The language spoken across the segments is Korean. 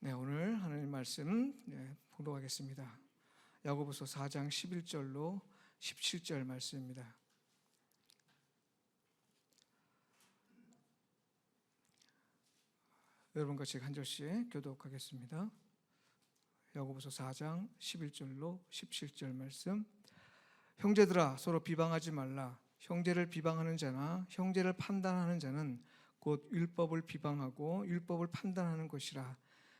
네, 오늘 하나님 말씀 봉독하겠습니다. 야고보서 4장 11절로 17절 말씀입니다. 여러분과 같이 한 절씩 교독하겠습니다. 야고보서 4장 11절로 17절 말씀. 형제들아, 서로 비방하지 말라. 형제를 비방하는 자나 형제를 판단하는 자는 곧 율법을 비방하고 율법을 판단하는 것이라.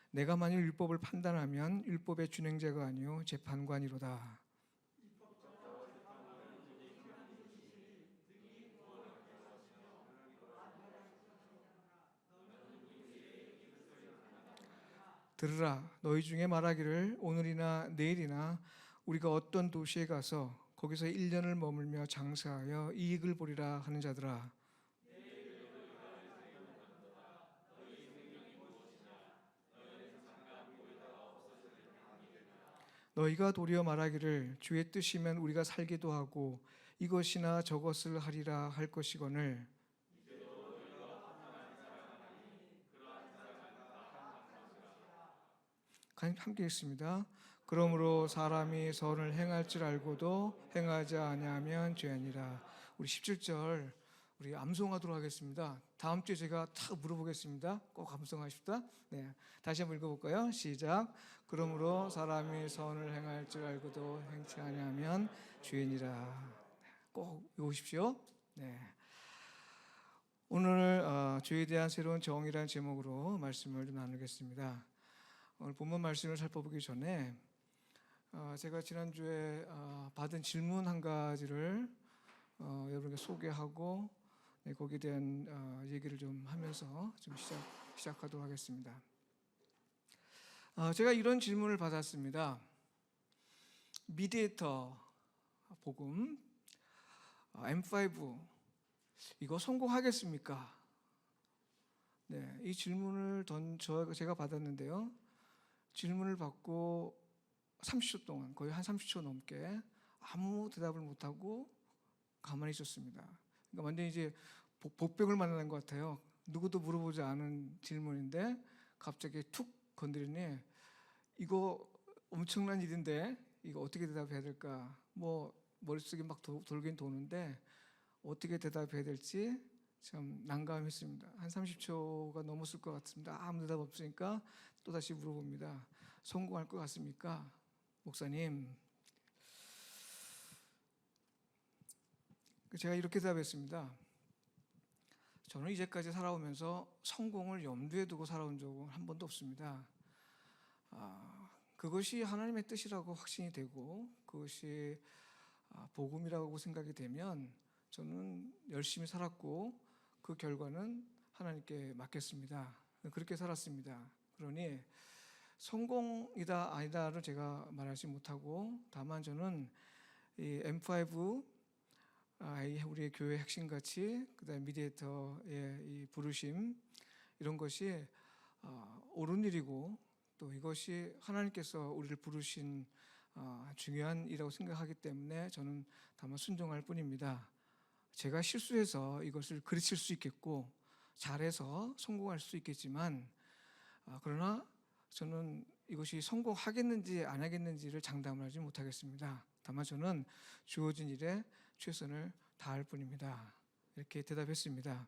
내가 만일 율법을 판단하면 율법의 준행자가 아니요 재판관이로다. 들으라. 너희 중에 말하기를 오늘이나 내일이나 우리가 어떤 도시에 가서 거기서 1년을 머물며 장사하여 이익을 보리라 하는 자들아. 너희가 도리어 말하기를 주의 뜻이면 우리가 살기도 하고 이것이나 저것을 하리라 할 것이거늘. 함께 읽습니다. 그러므로 사람이 선을 행할 줄 알고도 행하지 아니하면 죄아니라. 우리 17절 우리 암송하도록 하겠습니다. 다음 주에 제가 탁 물어보겠습니다. 꼭 암송하십시다. 네, 다시 한번 읽어볼까요? 시작. 그러므로 사람이 선을 행할 줄 알고도 행치 아니하면 죄인이라. 꼭 읽으십시오. 네. 오늘 죄에 대한 새로운 정의라는 제목으로 말씀을 좀 나누겠습니다. 오늘 본문 말씀을 살펴보기 전에 제가 지난주에 받은 질문 한 가지를 여러분에게 소개하고 거기에 대한 얘기를 좀 하면서 좀 시작하도록 하겠습니다. 제가 이런 질문을 받았습니다. 미디에이터 복음 M5 이거 성공하겠습니까? 네, 이 질문을 제가 받았는데요. 질문을 받고 30초 동안, 거의 한 30초 넘게 아무 대답을 못하고 가만히 있었습니다. 그러니까 완전히 이제 복병을 만나는 것 같아요. 누구도 물어보지 않은 질문인데 갑자기 툭 건드리니 이거 엄청난 일인데 이거 어떻게 대답해야 될까? 뭐 머릿속에 막 돌긴 도는데 어떻게 대답해야 될지 참 난감했습니다. 한 30초가 넘었을 것 같습니다. 아무 대답 없으니까 또다시 물어봅니다. 성공할 것 같습니까? 목사님. 제가 이렇게 대답했습니다. 저는 이제까지 살아오면서 성공을 염두에 두고 살아온 적은 한 번도 없습니다. 그것이 하나님의 뜻이라고 확신이 되고 그것이 복음이라고 생각이 되면 저는 열심히 살았고 그 결과는 하나님께 맡겼습니다. 그렇게 살았습니다. 그러니 성공이다 아니다를 제가 말하지 못하고 다만 저는 이 M5 우리의 교회 핵심가치 그다음에 미디에이터의 이 부르심 이런 것이 옳은 일이고 또 이것이 하나님께서 우리를 부르신 중요한 일이라고 생각하기 때문에 저는 다만 순종할 뿐입니다. 제가 실수해서 이것을 그르칠 수 있겠고 잘해서 성공할 수 있겠지만 그러나 저는 이것이 성공하겠는지 안 하겠는지를 장담을 하지 못하겠습니다. 다만 저는 주어진 일에 최선을 다할 뿐입니다. 이렇게 대답했습니다.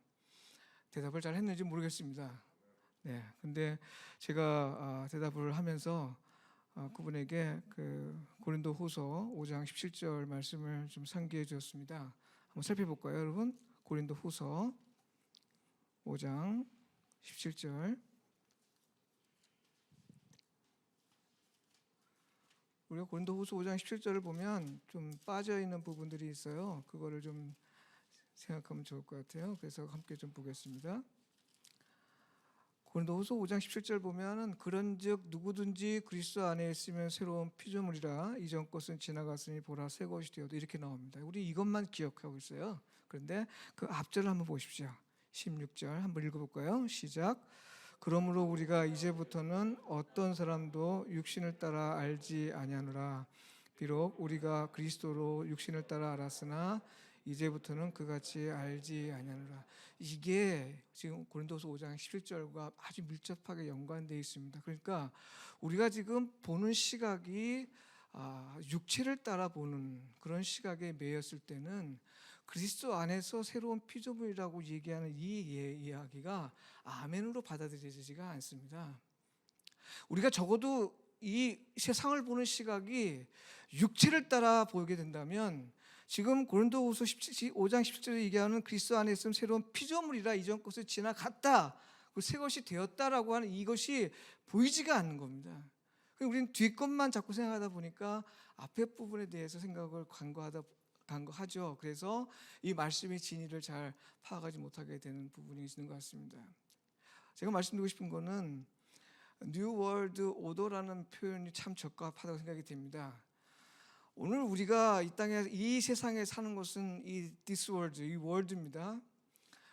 대답을 잘 했는지 모르겠습니다. 네, 근데 제가 대답을 하면서 그분에게 그 고린도후서 5장 17절 말씀을 좀 상기해 주었습니다. 한번 살펴볼까요, 여러분? 고린도후서 5장 17절. 우리가 고린도후서 5장 17절을 보면 좀 빠져 있는 부분들이 있어요. 그거를 좀 생각하면 좋을 것 같아요. 그래서 함께 좀 보겠습니다. 고린도후서 5장 17절 보면은 그런즉 누구든지 그리스도 안에 있으면 새로운 피조물이라 이전 것은 지나갔으니 보라 새 것이 되어도 이렇게 나옵니다. 우리 이것만 기억하고 있어요. 그런데 그 앞절을 한번 보십시오. 16절 한번 읽어볼까요? 시작. 그러므로 우리가 이제부터는 어떤 사람도 육신을 따라 알지 아니하노라. 비록 우리가 그리스도로 육신을 따라 알았으나 이제부터는 그같이 알지 아니하노라. 이게 지금 고린도서 5장 17절과 아주 밀접하게 연관되어 있습니다. 그러니까 우리가 지금 보는 시각이 육체를 따라 보는 그런 시각에 매였을 때는 그리스도 안에서 새로운 피조물이라고 얘기하는 이 이야기가 아멘으로 받아들여지지가 않습니다. 우리가 적어도 이 세상을 보는 시각이 육체를 따라 보게 된다면 지금 고린도후서 5장 17절에 얘기하는 그리스도 안에 있으면 새로운 피조물이라 이전 것을 지나갔다, 새 것이 되었다라고 하는 이것이 보이지가 않는 겁니다. 우리는 뒷것만 자꾸 생각하다 보니까 앞에 부분에 대해서 생각을 간과하죠. 그래서 이 말씀의 진리를 잘 파악하지 못하게 되는 부분이 있는 것 같습니다. 제가 말씀드리고 싶은 거는 뉴 월드 오더라는 표현이 참 적합하다고 생각이 됩니다. 오늘 우리가 이 땅에 이 세상에 사는 것은 이 this world, 이 월드입니다.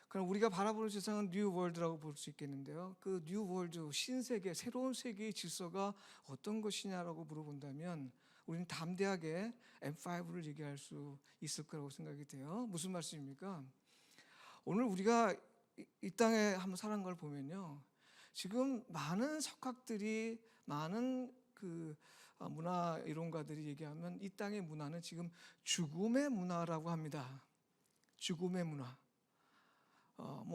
그럼 우리가 바라보는 세상은 뉴 월드라고 볼 수 있겠는데요. 그 뉴 월드, 신세계, 새로운 세계의 질서가 어떤 것이냐라고 물어본다면 우리는 담대하게 M5를 얘기할 수 있을 거라고 생각이 돼요. 무슨 말씀입니까? 오늘 우리가 이 땅에 한번 살아간 걸 보면요, 지금 많은 석학들이, 많은 문화 이론가들이 얘기하면 이 땅의 문화는 지금 죽음의 문화라고 합니다. 죽음의 문화.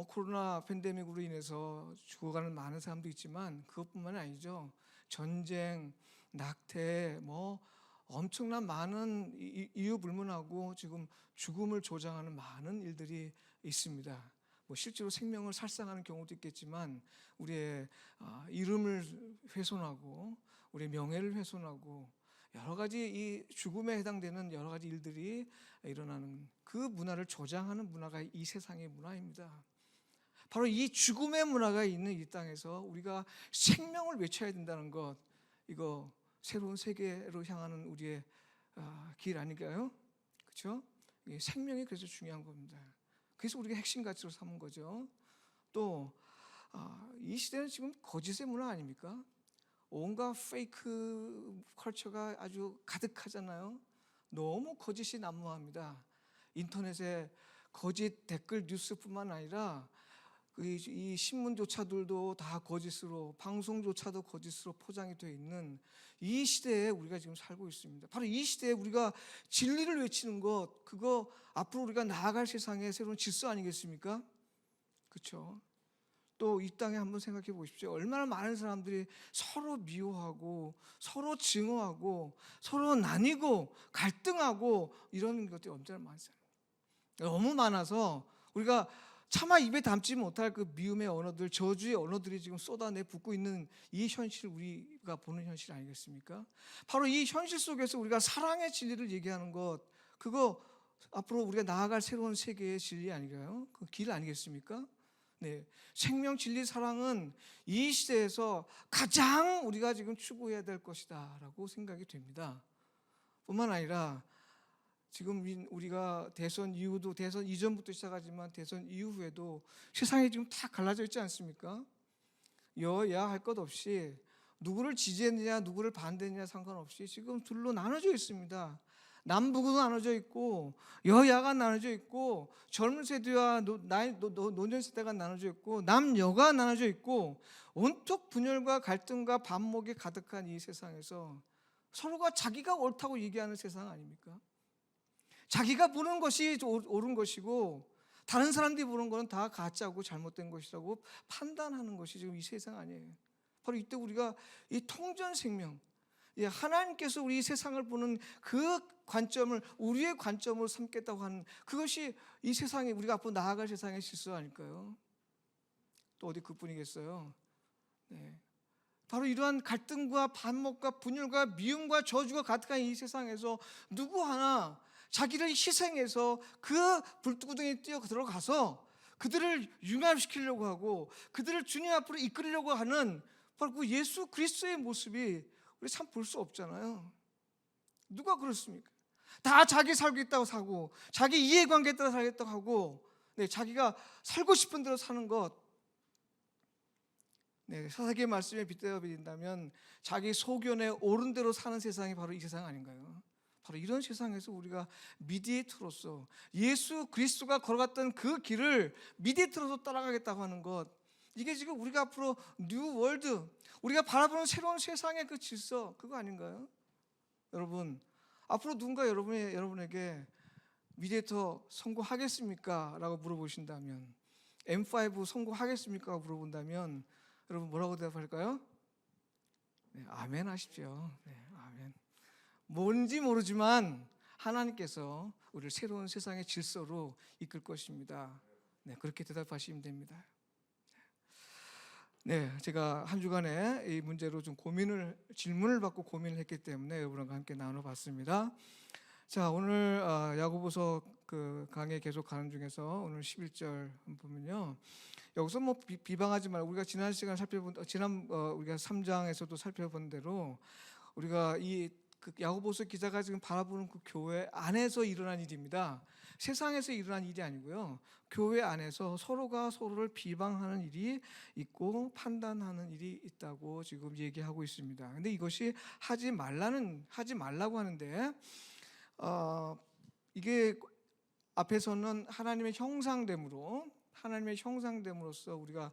코로나 팬데믹으로 인해서 죽어가는 많은 사람도 있지만 그것뿐만 아니죠. 전쟁, 낙태, 엄청난 많은 이유 불문하고 지금 죽음을 조장하는 많은 일들이 있습니다. 실제로 생명을 살상하는 경우도 있겠지만 우리의 이름을 훼손하고 우리의 명예를 훼손하고 여러 가지 이 죽음에 해당되는 여러 가지 일들이 일어나는 그 문화를 조장하는 문화가 이 세상의 문화입니다. 바로 이 죽음의 문화가 있는 이 땅에서 우리가 생명을 외쳐야 된다는 것, 이거 새로운 세계로 향하는 우리의 길 아닐까요? 그렇죠? 생명이 그래서 중요한 겁니다. 그래서 우리가 핵심 가치로 삼은 거죠. 또 이 시대는 지금 거짓의 문화 아닙니까? 온갖 페이크 컬처가 아주 가득하잖아요. 너무 거짓이 난무합니다. 인터넷에 거짓 댓글 뉴스뿐만 아니라 이 신문조차들도 다 거짓으로, 방송조차도 거짓으로 포장이 되어 있는 이 시대에 우리가 지금 살고 있습니다. 바로 이 시대에 우리가 진리를 외치는 것, 그거 앞으로 우리가 나아갈 세상의 새로운 질서 아니겠습니까? 그렇죠? 또 이 땅에 한번 생각해 보십시오. 얼마나 많은 사람들이 서로 미워하고 서로 증오하고 서로 나뉘고 갈등하고 이런 것들이 언제나 많습니다. 너무 많아서 우리가 차마 입에 담지 못할 그 미움의 언어들, 저주의 언어들이 지금 쏟아내 붓고 있는 이 현실, 우리가 보는 현실 아니겠습니까? 바로 이 현실 속에서 우리가 사랑의 진리를 얘기하는 것, 그거 앞으로 우리가 나아갈 새로운 세계의 진리 아닌가요? 그 길 아니겠습니까? 네, 생명, 진리, 사랑은 이 시대에서 가장 우리가 지금 추구해야 될 것이다 라고 생각이 됩니다. 뿐만 아니라 지금 우리가 대선 이후도, 대선 이전부터 시작하지만 대선 이후에도 세상이 지금 다 갈라져 있지 않습니까? 여야 할 것 없이 누구를 지지했느냐 누구를 반대했느냐 상관없이 지금 둘로 나눠져 있습니다. 남북으로 나눠져 있고 여야가 나눠져 있고 젊은 세대와 노년 세대가 나눠져 있고 남여가 나눠져 있고 온통 분열과 갈등과 반목이 가득한 이 세상에서 서로가 자기가 옳다고 얘기하는 세상 아닙니까? 자기가 보는 것이 옳은 것이고 다른 사람들이 보는 것은 다 가짜고 잘못된 것이라고 판단하는 것이 지금 이 세상 아니에요. 바로 이때 우리가 이 통전 생명, 하나님께서 우리 세상을 보는 그 관점을 우리의 관점으로 삼겠다고 하는 그것이 이 세상에, 우리가 앞으로 나아갈 세상의 질서 아닐까요? 또 어디 그뿐이겠어요? 네. 바로 이러한 갈등과 반목과 분열과 미움과 저주가 가득한 이 세상에서 누구 하나 자기를 희생해서 그 불구덩이에 뛰어 들어가서 그들을 융합시키려고 하고 그들을 주님 앞으로 이끌려고 하는 바로 그 예수 그리스도의 모습이 우리 참 볼 수 없잖아요. 누가 그렇습니까? 다 자기 살겠다고 사고 자기 이해관계에 따라 살겠다고 하고 자기가 살고 싶은 대로 사는 것. 사사기의 말씀에 빗대어 드린다면 자기 소견에 옳은 대로 사는 세상이 바로 이 세상 아닌가요? 바로 이런 세상에서 우리가 미디에이터로서 예수 그리스도가 걸어갔던 그 길을 미디에이터로서 따라가겠다고 하는 것, 이게 지금 우리가 앞으로 뉴 월드, 우리가 바라보는 새로운 세상의 그 질서, 그거 아닌가요? 여러분, 앞으로 누군가 여러분에게 미디에이터 선고하겠습니까? 라고 물어보신다면, M5 선고하겠습니까? 물어본다면 여러분 뭐라고 대답할까요? 네, 아멘 하십시오. 네, 아멘. 뭔지 모르지만 하나님께서 우리를 새로운 세상의 질서로 이끌 것입니다. 네, 그렇게 대답하시면 됩니다. 네, 제가 한 주간에 이 문제로 좀 질문을 받고 고민을 했기 때문에 여러분과 함께 나눠봤습니다. 자, 오늘 야고보서 그 강의 계속 가는 중에서 오늘 11절 보면요, 여기서 뭐 비방하지 말고, 우리가 지난 시간 우리가 3장에서도 살펴본 대로 우리가 그 야고보서 기자가 지금 바라보는 그 교회 안에서 일어난 일입니다. 세상에서 일어난 일이 아니고요, 교회 안에서 서로가 서로를 비방하는 일이 있고 판단하는 일이 있다고 지금 얘기하고 있습니다. 근데 이것이 하지 말라고 하는데, 이게 앞에서는 하나님의 형상됨으로써 우리가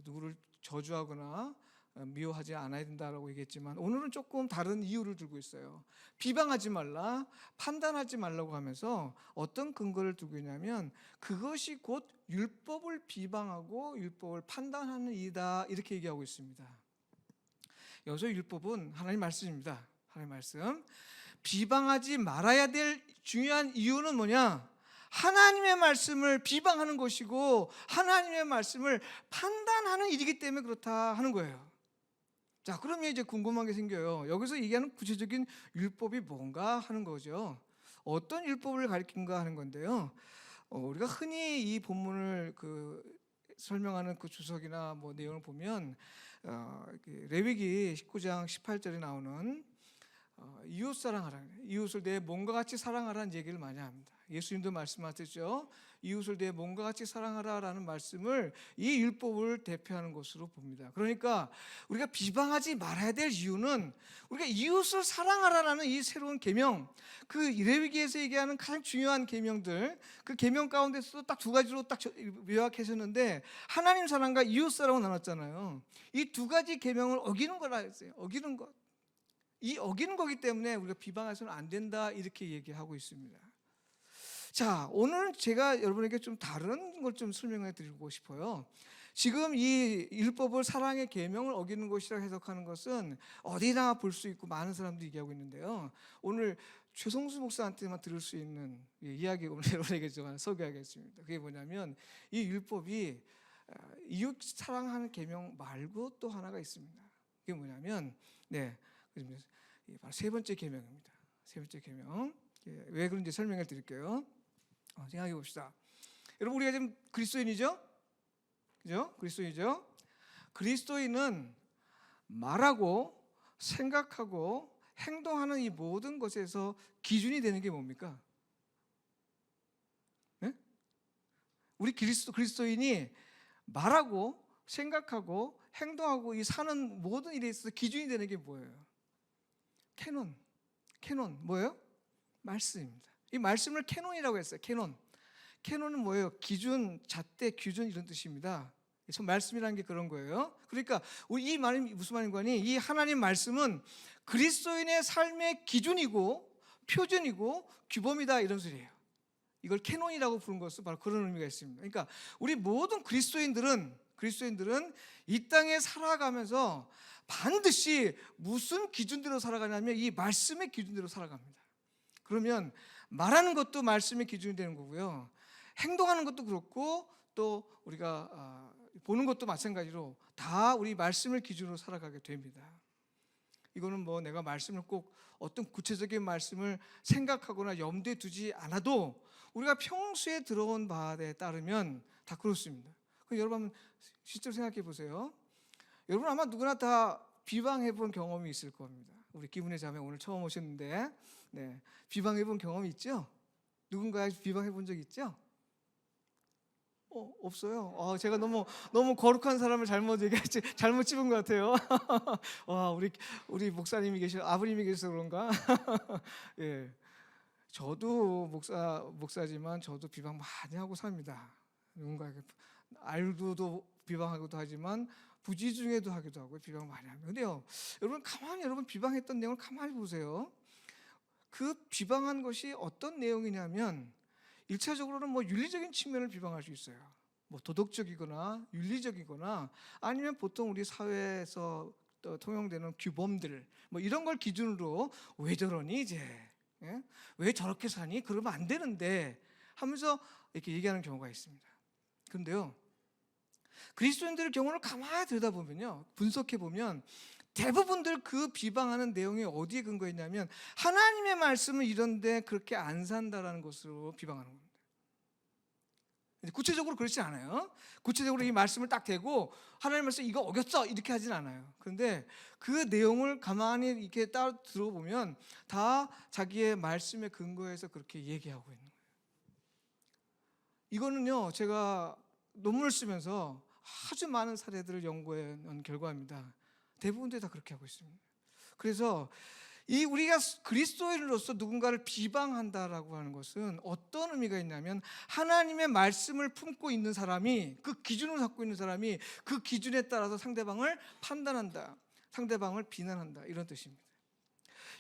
누구를 저주하거나 미워하지 않아야 된다라고 얘기했지만, 오늘은 조금 다른 이유를 들고 있어요. 비방하지 말라, 판단하지 말라고 하면서 어떤 근거를 두고 있냐면, 그것이 곧 율법을 비방하고 율법을 판단하는 일이다, 이렇게 얘기하고 있습니다. 여기서 율법은 하나님 말씀입니다. 하나님 말씀. 비방하지 말아야 될 중요한 이유는 뭐냐? 하나님의 말씀을 비방하는 것이고 하나님의 말씀을 판단하는 일이기 때문에 그렇다 하는 거예요. 자, 그러면 이제 궁금한 게 생겨요. 여기서 얘기하는 구체적인 율법이 뭔가 하는 거죠. 어떤 율법을 가리킨가 하는 건데요. 우리가 흔히 이 본문을 설명하는 그 주석이나 뭐 내용을 보면, 레위기 19장 18절에 나오는 이웃 사랑하라, 이웃을 내 몸과 같이 사랑하라는 얘기를 많이 합니다. 예수님도 말씀하셨죠. 이웃을 내 몸과 같이 사랑하라라는 말씀을 이 율법을 대표하는 것으로 봅니다. 그러니까 우리가 비방하지 말아야 될 이유는, 우리가 이웃을 사랑하라라는 이 새로운 계명, 그 레위기에서 얘기하는 가장 중요한 계명들, 그 계명 가운데서도 딱 두 가지로 딱 요약하셨는데, 하나님 사랑과 이웃 사랑으로 나눴잖아요. 이 두 가지 계명을 어기는 거라 했어요. 어기는 것. 이 어기는 거기 때문에 우리가 비방해서는 안 된다, 이렇게 얘기하고 있습니다. 자, 오늘 제가 여러분에게 좀 다른 걸 좀 설명해 드리고 싶어요. 지금 이 율법을 사랑의 계명을 어기는 것이라고 해석하는 것은 어디나 볼 수 있고 많은 사람들이 얘기하고 있는데요, 오늘 최성수 목사한테만 들을 수 있는 이야기 오늘 여러분에게 좀 소개하겠습니다. 그게 뭐냐면, 이 율법이 이웃 사랑하는 계명 말고 또 하나가 있습니다. 그게 뭐냐면, 바로 세 번째 계명입니다. 세 번째 계명. 왜 그런지 설명해 드릴게요. 생각해 봅시다. 여러분, 우리가 지금 그리스도인이죠? 그죠? 그리스도인이죠? 그리스도인은 말하고 생각하고 행동하는 이 모든 것에서 기준이 되는 게 뭡니까? 네? 우리 그리스도인이 말하고 생각하고 행동하고 이 사는 모든 일에 있어서 기준이 되는 게 뭐예요? 캐논 뭐예요? 말씀입니다. 이 말씀을 캐논이라고 했어요. 캐논은 뭐예요? 기준, 잣대, 규준, 이런 뜻입니다. 말씀이라는 게 그런 거예요. 그러니까 이 말이 무슨 말인 거니? 이 하나님 말씀은 그리스도인의 삶의 기준이고 표준이고 규범이다, 이런 소리예요. 이걸 캐논이라고 부른 것은 바로 그런 의미가 있습니다. 그러니까 우리 모든 그리스도인들은 이 땅에 살아가면서 반드시 무슨 기준대로 살아가냐면 이 말씀의 기준대로 살아갑니다. 그러면 말하는 것도 말씀의 기준이 되는 거고요, 행동하는 것도 그렇고 또 우리가 보는 것도 마찬가지로 다 우리 말씀을 기준으로 살아가게 됩니다. 이거는 뭐 내가 말씀을 꼭 어떤 구체적인 말씀을 생각하거나 염두에 두지 않아도 우리가 평소에 들어온 바에 따르면 다 그렇습니다. 그럼 여러분 한번 실제로 생각해 보세요. 여러분 아마 누구나 다 비방해 본 경험이 있을 겁니다. 우리 기분의 자매 오늘 처음 오셨는데, 비방해 본 경험이 있죠? 누군가 비방해 본 적 있죠? 없어요. 제가 너무 거룩한 사람을 잘못 집은 것 같아요. 와, 우리 목사님이 아버님이 계셔서 그런가? 예, 저도 목사지만 저도 비방 많이 하고 삽니다. 누군가에게 알고도 비방하기도 하지만 부지중에도 하기도 하고 비방 많이 합니다. 근데요, 여러분 비방했던 내용을 가만히 보세요. 그 비방한 것이 어떤 내용이냐면 1차적으로는 뭐 윤리적인 측면을 비방할 수 있어요. 뭐 도덕적이거나 윤리적이거나 아니면 보통 우리 사회에서 통용되는 규범들 뭐 이런 걸 기준으로 왜 저러니 이제 왜 저렇게 사니 그러면 안 되는데 하면서 이렇게 얘기하는 경우가 있습니다. 그런데요, 그리스도인들의 경우를 가만히 들여다보면요, 분석해 보면 대부분들 그 비방하는 내용이 어디에 근거했냐면 하나님의 말씀은 이런데 그렇게 안 산다라는 것으로 비방하는 겁니다. 구체적으로 그렇지 않아요. 구체적으로 이 말씀을 딱 대고 하나님 말씀 이거 어겼어 이렇게 하진 않아요. 그런데 그 내용을 가만히 이렇게 따로 들어보면 다 자기의 말씀에 근거해서 그렇게 얘기하고 있는 거예요. 이거는요, 제가 논문을 쓰면서 아주 많은 사례들을 연구해 놓은 결과입니다. 대부분들이 다 그렇게 하고 있습니다. 그래서 우리가 그리스도인으로서 누군가를 비방한다라고 하는 것은 어떤 의미가 있냐면 하나님의 말씀을 품고 있는 사람이, 그 기준을 갖고 있는 사람이 그 기준에 따라서 상대방을 판단한다, 상대방을 비난한다, 이런 뜻입니다.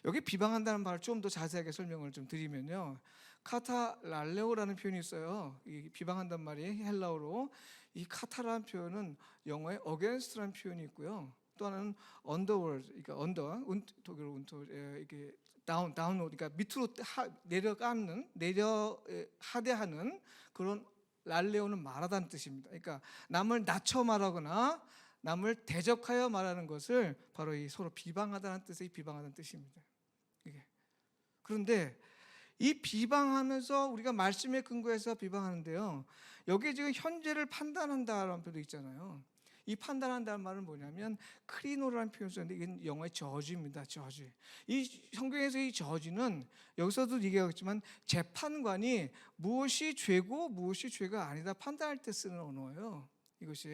여기 비방한다는 말을 좀 더 자세하게 설명을 좀 드리면요, 카타랄레오라는 표현이 있어요. 이 비방한다는 말이 헬라어로, 이 카타라는 표현은 영어에 against라는 표현이 있고요, 또 하나는 underward, 그러니까 독일어 이게 down, 그러니까 밑으로 내려가는, 하대하는 그런 랄레오는 말하다는 뜻입니다. 그러니까 남을 낮춰 말하거나 남을 대적하여 말하는 것을 바로 이 서로 비방하다는 뜻의 비방하다는 뜻입니다. 이게. 그런데 이 비방하면서 우리가 말씀에 근거해서 비방하는데요, 여기에 지금 현재를 판단한다라는 표현도 있잖아요. 이 판단한다는 말은 뭐냐면 크리노라는 표현을 썼는데 이건 영어의 저주입니다. 저주. 이 성경에서 이 저주는 여기서도 얘기하겠지만 재판관이 무엇이 죄고 무엇이 죄가 아니다 판단할 때 쓰는 언어예요. 이것이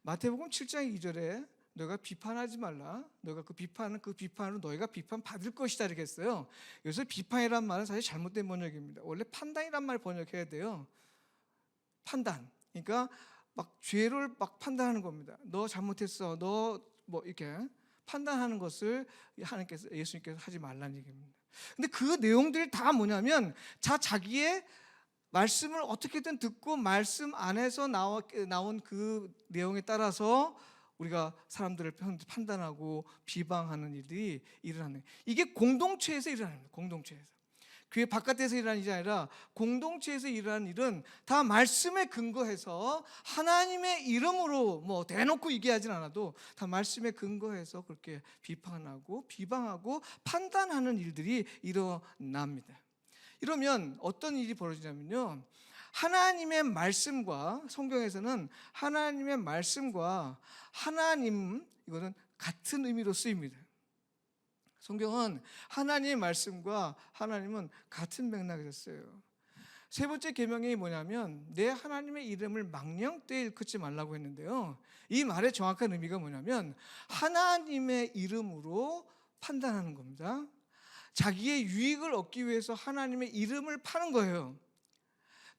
마태복음 7장 2절에 너가 비판하지 말라. 너가 그 비판으로 너희가 비판받을 것이다 이렇게 했어요. 여기서 비판이란 말은 사실 잘못된 번역입니다. 원래 판단이란 말 번역해야 돼요. 판단. 그러니까 막 죄를 막 판단하는 겁니다. 너 잘못했어. 너 뭐 이렇게 판단하는 것을 예수님께서 하지 말라는 얘기입니다. 근데 그 내용들이 다 뭐냐면 자기의 말씀을 어떻게든 듣고 말씀 안에서 나온 그 내용에 따라서 우리가 사람들을 판단하고 비방하는 일들이 일어나는 거예요. 이게 공동체에서 일어나는 거예요. 공동체에서. 교회 바깥에서 일어나는 일이 아니라 공동체에서 일어나는 일은 다 말씀에 근거해서 하나님의 이름으로 뭐 대놓고 얘기하진 않아도 다 말씀에 근거해서 그렇게 비판하고 비방하고 판단하는 일들이 일어납니다. 이러면 어떤 일이 벌어지냐면요, 하나님의 말씀과, 성경에서는 하나님의 말씀과 하나님, 이거는 같은 의미로 쓰입니다. 성경은 하나님의 말씀과 하나님은 같은 맥락에서 써요. 세 번째 계명이 뭐냐면 내 하나님의 이름을 망령되이 일컫지 말라고 했는데요, 이 말의 정확한 의미가 뭐냐면 하나님의 이름으로 판단하는 겁니다. 자기의 유익을 얻기 위해서 하나님의 이름을 파는 거예요.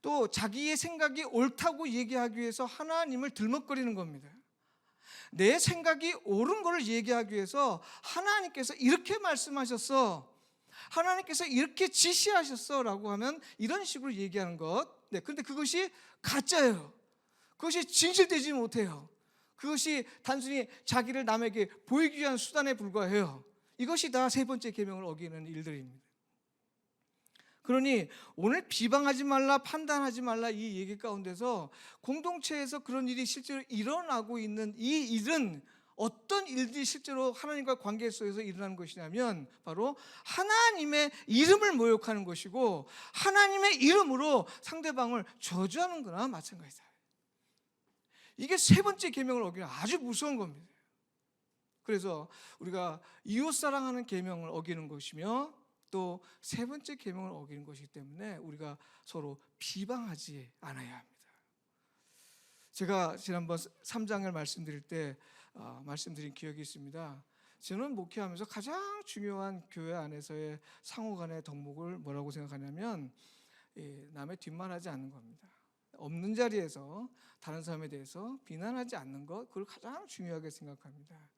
또 자기의 생각이 옳다고 얘기하기 위해서 하나님을 들먹거리는 겁니다. 내 생각이 옳은 것을 얘기하기 위해서 하나님께서 이렇게 말씀하셨어, 하나님께서 이렇게 지시하셨어 라고 하면 이런 식으로 얘기하는 것. 그런데 그것이 가짜예요. 그것이 진실되지 못해요. 그것이 단순히 자기를 남에게 보이기 위한 수단에 불과해요. 이것이 다 세 번째 계명을 어기는 일들입니다. 그러니 오늘 비방하지 말라, 판단하지 말라 이 얘기 가운데서 공동체에서 그런 일이 실제로 일어나고 있는 이 일은 어떤 일들이 실제로 하나님과 관계 속에서 일어나는 것이냐면 바로 하나님의 이름을 모욕하는 것이고 하나님의 이름으로 상대방을 저주하는 거나 마찬가지다. 이게 세 번째 계명을 어기는 아주 무서운 겁니다. 그래서 우리가 이웃 사랑하는 계명을 어기는 것이며 또 세 번째 계명을 어기는 것이기 때문에 우리가 서로 비방하지 않아야 합니다. 제가 지난번 3장을 말씀드릴 때 말씀드린 기억이 있습니다. 저는 목회하면서 가장 중요한 교회 안에서의 상호간의 덕목을 뭐라고 생각하냐면 남의 뒷말하지 않는 겁니다. 없는 자리에서 다른 사람에 대해서 비난하지 않는 것, 그걸 가장 중요하게 생각합니다.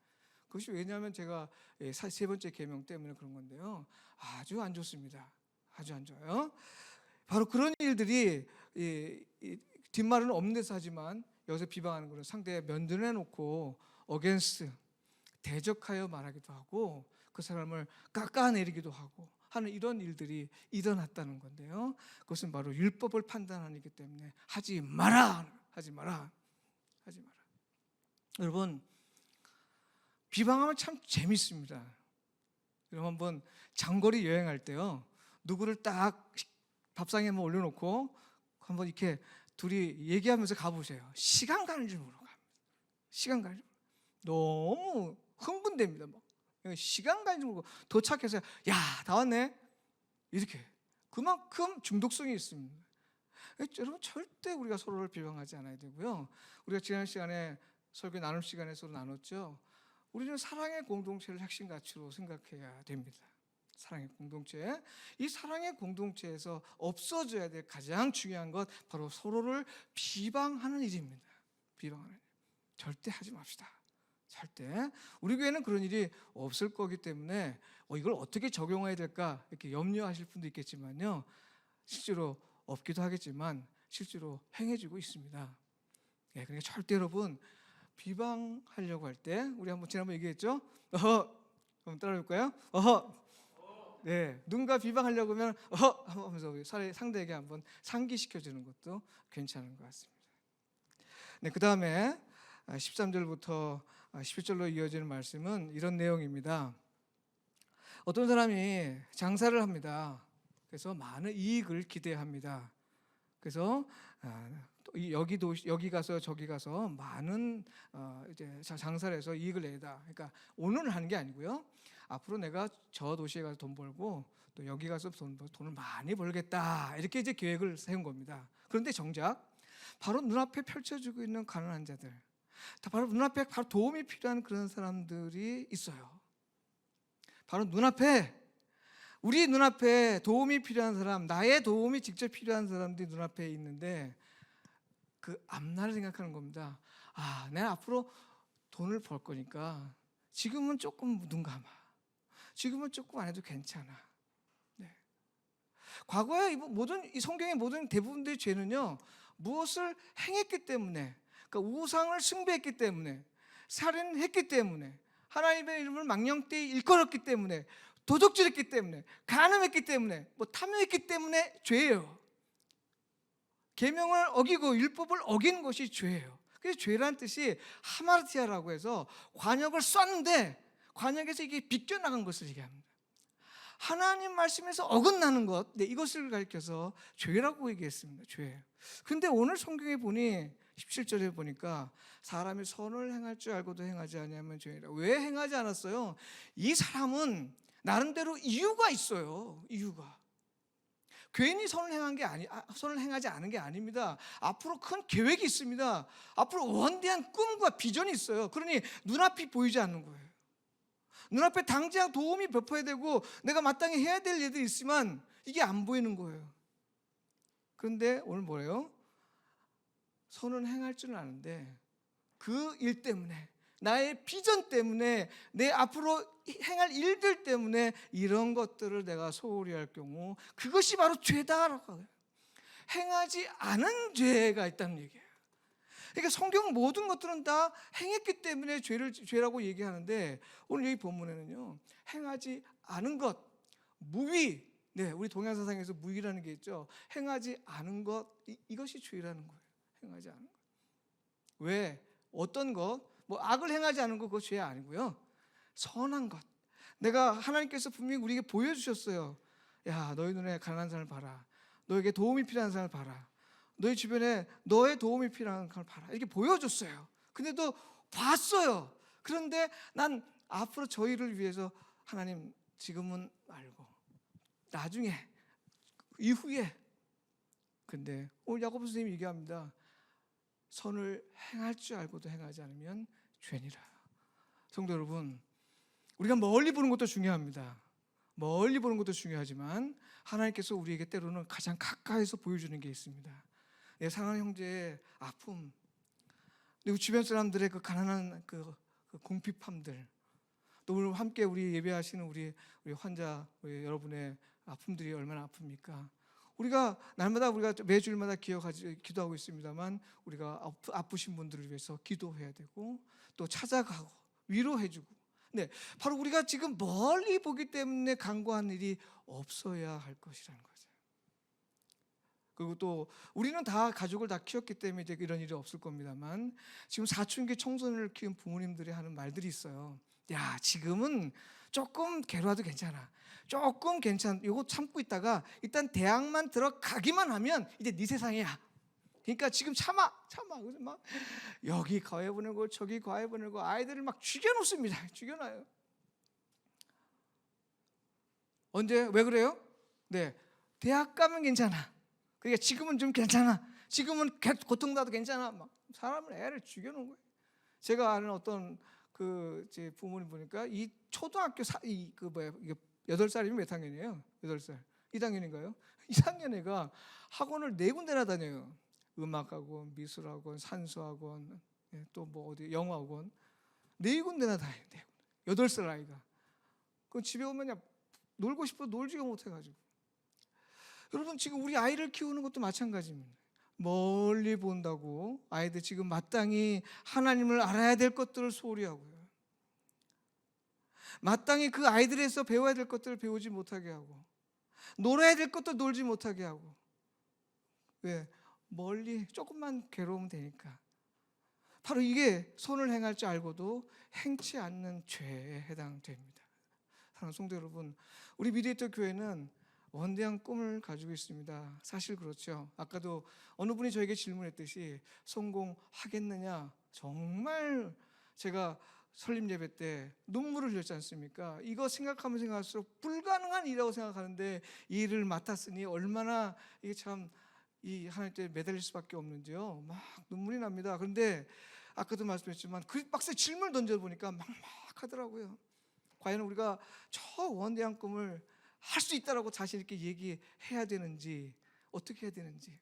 그것이 왜냐하면 제가 세 번째 계명 때문에 그런 건데요, 아주 안 좋습니다. 아주 안 좋아요. 바로 그런 일들이 뒷말은 없는 데서 하지만 여기서 비방하는 것은 상대에 면전해 놓고 어게인스트, 대적하여 말하기도 하고 그 사람을 깎아내리기도 하고 하는 이런 일들이 일어났다는 건데요, 그것은 바로 율법을 판단하기 때문에 하지 마라, 하지 마라, 하지 마라. 여러분, 비방하면 참 재밌습니다. 여러분, 한번 장거리 여행할 때요, 누구를 딱 밥상에 한번 올려놓고 한번 이렇게 둘이 얘기하면서 가보세요. 시간 가는 줄 모르고 갑니다. 시간 가는 줄 모르고. 너무 흥분됩니다. 시간 가는 줄 모르고 도착해서 야, 다 왔네, 이렇게. 그만큼 중독성이 있습니다. 여러분, 절대 우리가 서로를 비방하지 않아야 되고요. 우리가 지난 시간에 설교 나눔 시간에 서로 나눴죠. 우리는 사랑의 공동체를 핵심 가치로 생각해야 됩니다. 사랑의 공동체. 이 사랑의 공동체에서 없어져야 될 가장 중요한 것, 바로 서로를 비방하는 일입니다. 비방하는 일. 절대 하지 맙시다. 절대. 우리 교회는 그런 일이 없을 거기 때문에 이걸 어떻게 적용해야 될까 이렇게 염려하실 분도 있겠지만요, 실제로 없기도 하겠지만 실제로 행해지고 있습니다. 그러니까 절대 여러분, 비방하려고 할 때 우리 한번 지난번 얘기했죠. 한번 따라해볼까요? 네, 누군가 비방하려고 하면 하면서 상대에게 한번 상기시켜주는 것도 괜찮은 것 같습니다. 네, 그 다음에 13절부터 11절로 이어지는 말씀은 이런 내용입니다. 어떤 사람이 장사를 합니다. 그래서 많은 이익을 기대합니다. 그래서 여기 가서 저기 가서 많은 이제 장사를 해서 이익을 내다. 그러니까 오늘은 하는 게 아니고요, 앞으로 내가 저 도시에 가서 돈 벌고 또 여기 가서 돈을 많이 벌겠다, 이렇게 이제 계획을 세운 겁니다. 그런데 정작 바로 눈앞에 펼쳐지고 있는 가난한 자들, 바로 눈앞에 바로 도움이 필요한 그런 사람들이 있어요. 바로 우리 눈앞에 도움이 필요한 사람, 나의 도움이 직접 필요한 사람들이 눈앞에 있는데 그 앞날을 생각하는 겁니다. 내가 앞으로 돈을 벌 거니까 지금은 조금 눈 감아. 지금은 조금 안 해도 괜찮아. 네. 과거에 이 성경의 모든 대부분의 죄는요, 무엇을 행했기 때문에, 그러니까 우상을 숭배했기 때문에, 살인했기 때문에, 하나님의 이름을 망령되이 일컬었기 때문에, 도적질했기 때문에, 간음했기 때문에, 탐욕했기 때문에 죄예요. 계명을 어기고 율법을 어긴 것이 죄예요. 그래서 죄란 뜻이 하마르티아라고 해서 관역을 쐈는데 관역에서 이게 비껴나간 것을 얘기합니다. 하나님 말씀에서 어긋나는 것, 이것을 가리켜서 죄라고 얘기했습니다. 죄. 근데 오늘 성경에 보니 17절에 보니까 사람이 선을 행할 줄 알고도 행하지 않으면 죄이라. 왜 행하지 않았어요? 이 사람은 나름대로 이유가 있어요. 이유가. 괜히 선을 행하지 않은 게 아닙니다. 앞으로 큰 계획이 있습니다. 앞으로 원대한 꿈과 비전이 있어요. 그러니 눈앞이 보이지 않는 거예요. 눈앞에 당장 도움이 베풀어야 되고 내가 마땅히 해야 될 일들이 있지만 이게 안 보이는 거예요. 그런데 오늘 뭐예요? 선은 행할 줄은 아는데 그 일 때문에, 나의 비전 때문에, 내 앞으로 행할 일들 때문에 이런 것들을 내가 소홀히 할 경우 그것이 바로 죄다라고 해요. 행하지 않은 죄가 있다는 얘기예요. 그러니까 성경 모든 것들은 다 행했기 때문에 죄라고 얘기하는데 오늘 여기 본문에는요, 행하지 않은 것, 무위, 우리 동양사상에서 무위라는 게 있죠. 행하지 않은 것, 이것이 죄라는 거예요. 행하지 않은 것. 왜? 어떤 것? 악을 행하지 않은 것, 그거 죄 아니고요, 선한 것. 내가 하나님께서 분명히 우리에게 보여주셨어요. 야, 너희 눈에 가난한 사람을 봐라. 너에게 도움이 필요한 사람을 봐라. 너희 주변에 너의 도움이 필요한 걸 봐라. 이렇게 보여줬어요. 근데도 봤어요. 그런데 난 앞으로 저희를 위해서 하나님 지금은 말고 나중에, 이후에. 근데 오늘 야고보 선생님이 얘기합니다. 선을 행할 줄 알고도 행하지 않으면 죄니라. 성도 여러분, 우리가 멀리 보는 것도 중요합니다. 멀리 보는 것도 중요하지만 하나님께서 우리에게 때로는 가장 가까이서 보여주는 게 있습니다. 내 사랑하는 형제의 아픔, 그리고 주변 사람들의 그 가난한 그 궁핍함들, 또 오늘 함께 우리 예배하시는 우리 환자, 우리 여러분의 아픔들이 얼마나 아픕니까? 우리가 날마다 우리가 매주일마다 기도하고 있습니다만 우리가 아프신 분들을 위해서 기도해야 되고 또 찾아가고 위로해주고, 네, 바로 우리가 지금 멀리 보기 때문에 간구한 일이 없어야 할 것이라는 거죠. 그리고 또 우리는 다 가족을 다 키웠기 때문에 이제 이런 일이 없을 겁니다만 지금 사춘기 청소년을 키운 부모님들이 하는 말들이 있어요. 야, 지금은 조금 괴로워도 괜찮아. 조금 괜찮아. 이거 참고 있다가 일단 대학만 들어가기만 하면 이제 네 세상이야. 그러니까 지금 참아. 그래서 막 여기 과외 보내고 저기 과외 보내고 아이들을 막 죽여놓습니다. 죽여놔요. 언제? 왜 그래요? 네, 대학 가면 괜찮아. 그러니까 지금은 좀 괜찮아. 지금은 고통나도 괜찮아. 막 사람을 애를 죽여놓은 거예요. 제가 아는 어떤 제 부모님 보니까 이 초등학교 이게 8살이면 몇 학년이에요? 8살. 2학년인가요? 2학년 애가 학원을 4군데나 다녀요. 음악학원, 미술학원, 산수학원, 또 뭐 어디 영어학원 4군데나 다녀요. 8살 아이가. 그럼 집에 오면 그냥 놀고 싶어도 놀지가 못해가지고. 여러분, 지금 우리 아이를 키우는 것도 마찬가지입니다. 멀리 본다고 아이들 지금 마땅히 하나님을 알아야 될 것들을 소홀히 하고요. 마땅히 그 아이들에서 배워야 될 것들을 배우지 못하게 하고, 놀아야 될 것도 놀지 못하게 하고. 왜? 멀리 조금만 괴로우면 되니까. 바로 이게 선을 행할 줄 알고도 행치 않는 죄에 해당됩니다. 사랑하는 성도 여러분, 우리 미디에이터 교회는 원대한 꿈을 가지고 있습니다. 사실 그렇죠. 아까도 어느 분이 저에게 질문했듯이 성공하겠느냐, 정말 제가 설립 예배 때 눈물을 흘렸지 않습니까? 이거 생각하면 생각할수록 불가능한 일이라고 생각하는데 이 일을 맡았으니 얼마나 이게 참 이 하나님 때 매달릴 수밖에 없는지요. 막 눈물이 납니다. 그런데 아까도 말씀했지만 그 박스에 질문을 던져보니까 막막하더라고요. 과연 우리가 저 원대한 꿈을 할 수 있다라고 자신 있게 얘기해야 되는지, 어떻게 해야 되는지.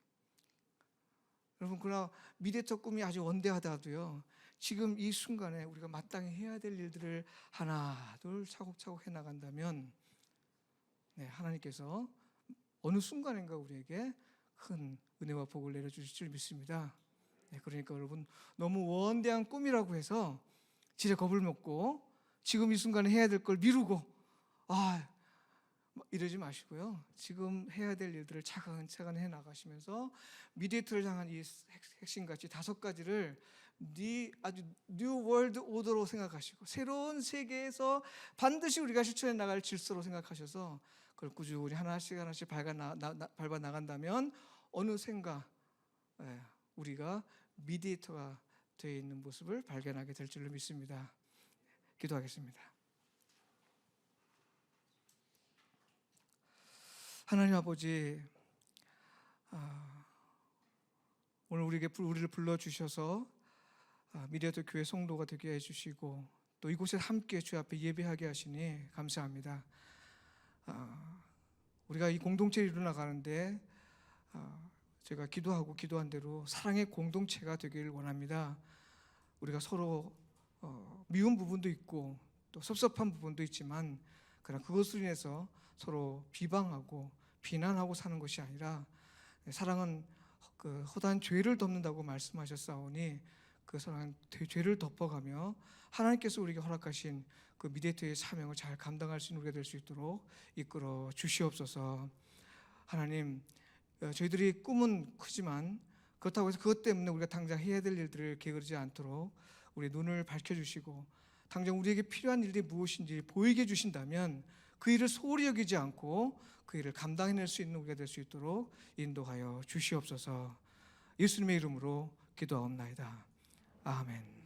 여러분, 그러나 미래적 꿈이 아주 원대하다도요, 지금 이 순간에 우리가 마땅히 해야 될 일들을 하나 둘 차곡차곡 해나간다면, 네, 하나님께서 어느 순간인가 우리에게 큰 은혜와 복을 내려주실 줄 믿습니다. 네, 그러니까 여러분, 너무 원대한 꿈이라고 해서 지레 겁을 먹고 지금 이 순간에 해야 될 걸 미루고 이러지 마시고요. 지금 해야 될 일들을 차근차근 해나가시면서 미디에이터를 향한 이 핵심가치 5가지를 아주 뉴 월드 오더로 생각하시고 새로운 세계에서 반드시 우리가 실천해 나갈 질서로 생각하셔서 그걸 꾸준히 하나씩 밟아 나간다면 어느샌가 우리가 미디에이터가 되어 있는 모습을 발견하게 될 줄로 믿습니다. 기도하겠습니다. 하나님 아버지, 오늘 우리를 불러주셔서 미디에이터 교회 성도가 되게 해주시고 또 이곳에 함께 주 앞에 예배하게 하시니 감사합니다. 우리가 이 공동체를 이루어나가는데 제가 기도한 대로 사랑의 공동체가 되길 원합니다. 우리가 서로 미운 부분도 있고 또 섭섭한 부분도 있지만 그러나 그것으로 인해서 서로 비방하고 비난하고 사는 것이 아니라, 사랑은 그 허다한 죄를 덮는다고 말씀하셨사오니 그 사랑은 죄를 덮어가며 하나님께서 우리에게 허락하신 그 미디에이터의 사명을 잘 감당할 수 있는 우리가 될 수 있도록 이끌어 주시옵소서. 하나님, 저희들이 꿈은 크지만 그렇다고 해서 그것 때문에 우리가 당장 해야 될 일들을 게으르지 않도록 우리 눈을 밝혀주시고 당장 우리에게 필요한 일들이 무엇인지 보이게 해주신다면 그 일을 소홀히 여기지 않고 그 일을 감당해낼 수 있는 우리가 될 수 있도록 인도하여 주시옵소서. 예수님의 이름으로 기도하옵나이다. 아멘.